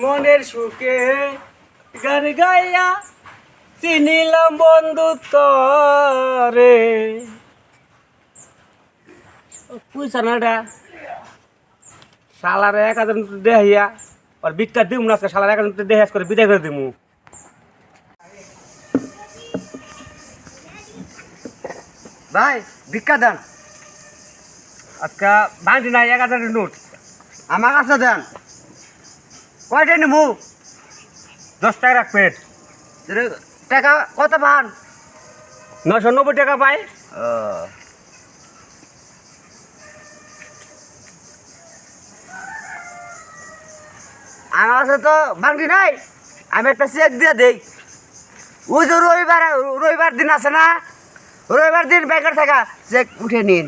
মনের সুখে গান গাইয়া চিনিলাম বন্ধুত্ব রে পুইছা না এটা শালারে 1000 দেখাইয়া আর বিখ্যাত দিমু না শালার 1000 দেখাস করে বিদায় করে দিমু। ভাই ভিক্ষা দেন আজকে বান্টি নাই 1000 নোট আমার কাছে দেন। কয়টা নিমু 10 টাকা রাখবেন। টাকা কত পান? 990 টাকা পাই। আমার কাছে তো বাংটি নাই, আমি একটা চেক দিয়ে দেই। ওই যে রবিবার দিন আছে না, রবিবার দিন ব্যাংকের টাকা চেক উঠে নিন।